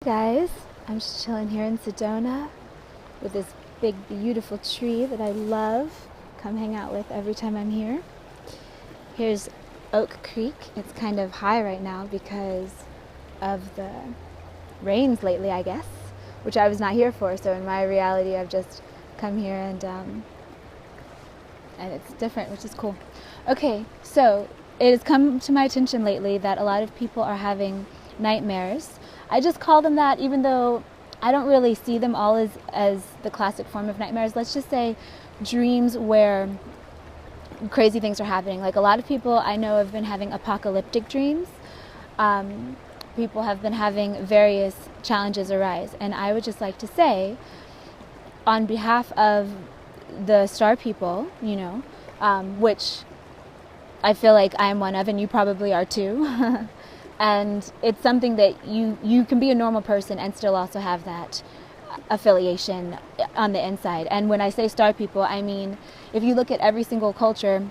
guys, I'm just chilling here in Sedona with this big beautiful tree that I love. Come hang out with every time I'm here. Here's Oak Creek. It's kind of high right now because of the rains lately, I guess, which I was not here for. So in my reality, I've just come here and it's different, which is cool. Okay, so it has come to my attention lately that a lot of people are having nightmares. I just call them that even though I don't really see them all as the classic form of nightmares. Let's just say dreams where crazy things are happening. Like a lot of people I know have been having apocalyptic dreams. People have been having various challenges arise. And I would just like to say, on behalf of the star people, which I feel like I'm one of, and you probably are too. And it's something that you can be a normal person and still also have that affiliation on the inside. And when I say star people, I mean, if you look at every single culture,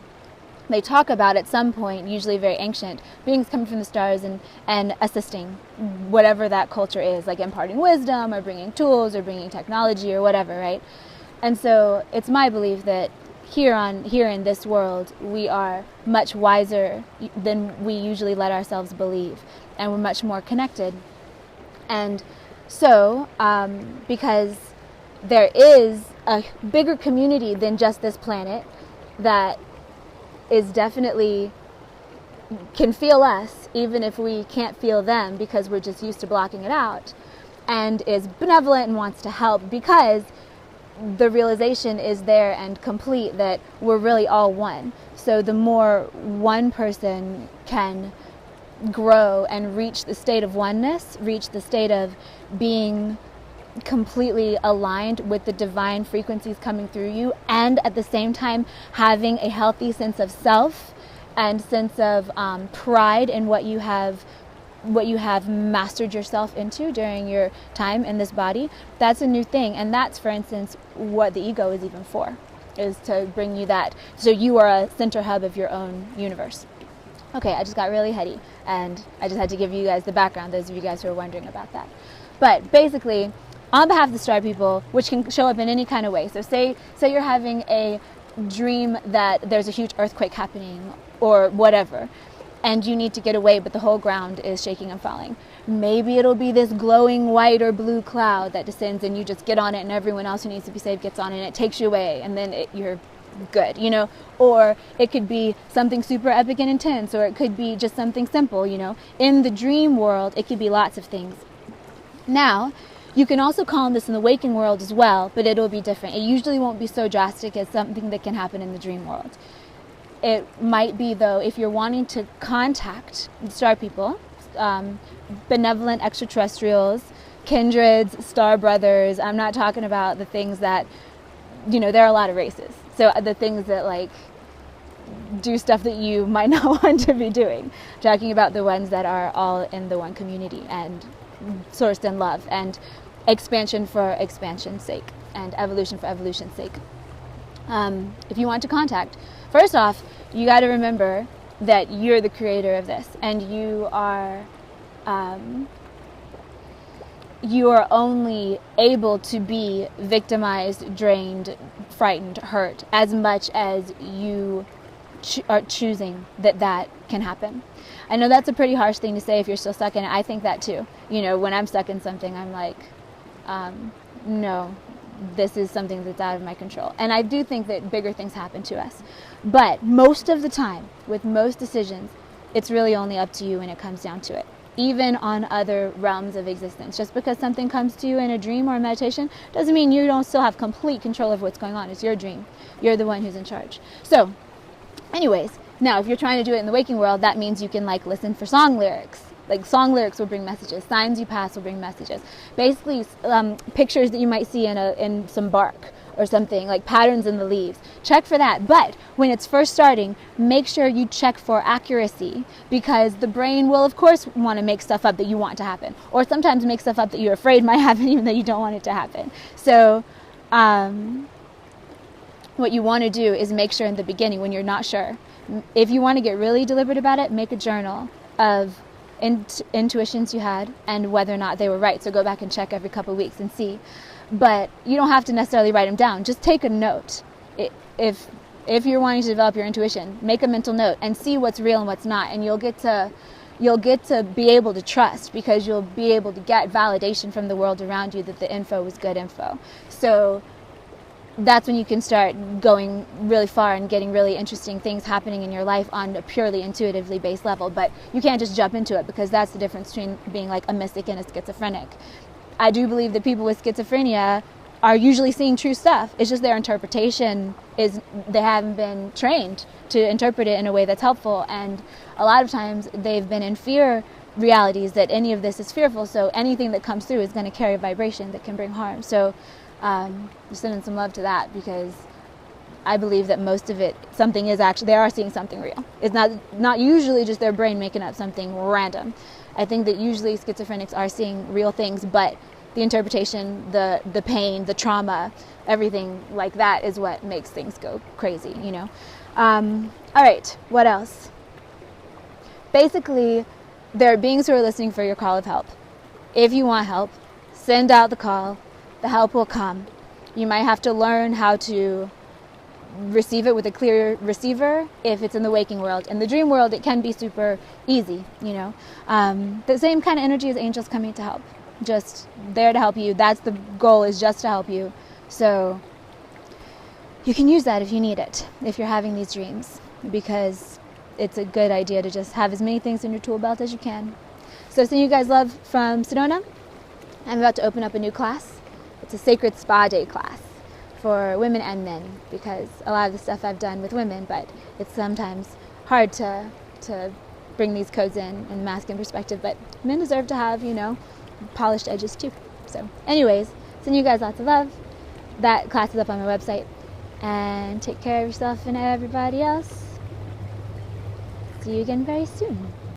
they talk about at some point, usually very ancient, beings coming from the stars and assisting whatever that culture is, like imparting wisdom or bringing tools or bringing technology or whatever, right? And so it's my belief that here in this world, we are much wiser than we usually let ourselves believe, and we're much more connected. And so, because there is a bigger community than just this planet that is definitely can feel us, even if we can't feel them because we're just used to blocking it out, and is benevolent and wants to help because the realization is there and complete that we're really all one. So the more one person can grow and reach the state of oneness, reach the state of being completely aligned with the divine frequencies coming through you, and at the same time having a healthy sense of self and sense of pride in what you have mastered yourself into during your time in this body. That's a new thing. And that's, for instance, what the ego is even for, is to bring you that. So you are a center hub of your own universe. Okay, I just got really heady, and I just had to give you guys the background, those of you guys who are wondering about that. But basically, on behalf of the star people, which can show up in any kind of way. So say you're having a dream that there's a huge earthquake happening or whatever, and you need to get away, but the whole ground is shaking and falling. Maybe it'll be this glowing white or blue cloud that descends, and you just get on it, and everyone else who needs to be saved gets on it, and it takes you away, and then you're good, Or it could be something super epic and intense, or it could be just something simple, In the dream world, it could be lots of things. Now, you can also call on this in the waking world as well, but it'll be different. It usually won't be so drastic as something that can happen in the dream world. It might be, though, if you're wanting to contact star people, benevolent extraterrestrials, kindreds, star brothers. I'm not talking about the things that, there are a lot of races. So the things that, do stuff that you might not want to be doing. I'm talking about the ones that are all in the one community and sourced in love and expansion for expansion's sake and evolution for evolution's sake. If you want to contact, first off, you got to remember that you're the creator of this, and you are only able to be victimized, drained, frightened, hurt, as much as you are choosing that can happen. I know that's a pretty harsh thing to say if you're still stuck in it. I think that too. When I'm stuck in something, I'm like, no, this is something that's out of my control. And I do think that bigger things happen to us. But most of the time, with most decisions, it's really only up to you when it comes down to it. Even on other realms of existence. Just because something comes to you in a dream or a meditation doesn't mean you don't still have complete control of what's going on. It's your dream. You're the one who's in charge. So, anyways, now if you're trying to do it in the waking world, that means you can listen for song lyrics. Song lyrics will bring messages. Signs you pass will bring messages. Basically, pictures that you might see in some bark or something, like patterns in the leaves. Check for that. But when it's first starting, make sure you check for accuracy, because the brain will, of course, want to make stuff up that you want to happen, or sometimes make stuff up that you're afraid might happen, even though you don't want it to happen. So what you want to do is make sure in the beginning, when you're not sure, if you want to get really deliberate about it, make a journal of intuitions you had and whether or not they were right. So go back and check every couple of weeks and see. But you don't have to necessarily write them down. Just take a note. If you're wanting to develop your intuition, make a mental note and see what's real and what's not, and you'll get to be able to trust, because you'll be able to get validation from the world around you that the info was good info. So that's when you can start going really far and getting really interesting things happening in your life on a purely intuitively based level. But you can't just jump into it, because that's the difference between being like a mystic and a schizophrenic. I do believe that people with schizophrenia are usually seeing true stuff. It's just their interpretation is, they haven't been trained to interpret it in a way that's helpful. And a lot of times they've been in fear realities that any of this is fearful. So anything that comes through is going to carry a vibration that can bring harm. So just sending some love to that, because I believe that most of it, something is actually, they are seeing something real. It's not usually just their brain making up something random. I think that usually schizophrenics are seeing real things, but the interpretation, the pain, the trauma, everything like that is what makes things go crazy, you know. All right, what else? Basically, there are beings who are listening for your call of help. If you want help, send out the call. The help will come. You might have to learn how to receive it with a clear receiver if it's in the waking world. In the dream world, it can be super easy, you know. The same kind of energy as angels coming to help. Just there to help you. That's the goal, is just to help you. So you can use that if you need it, if you're having these dreams, because it's a good idea to just have as many things in your tool belt as you can. So sending you guys love from Sedona. I'm about to open up a new class. It's a sacred spa day class for women and men, because a lot of the stuff I've done with women, but it's sometimes hard to bring these codes in masculine perspective, but men deserve to have, you know, polished edges too. So anyways, send you guys lots of love. That class is up on my website, and take care of yourself and everybody else. See you again very soon.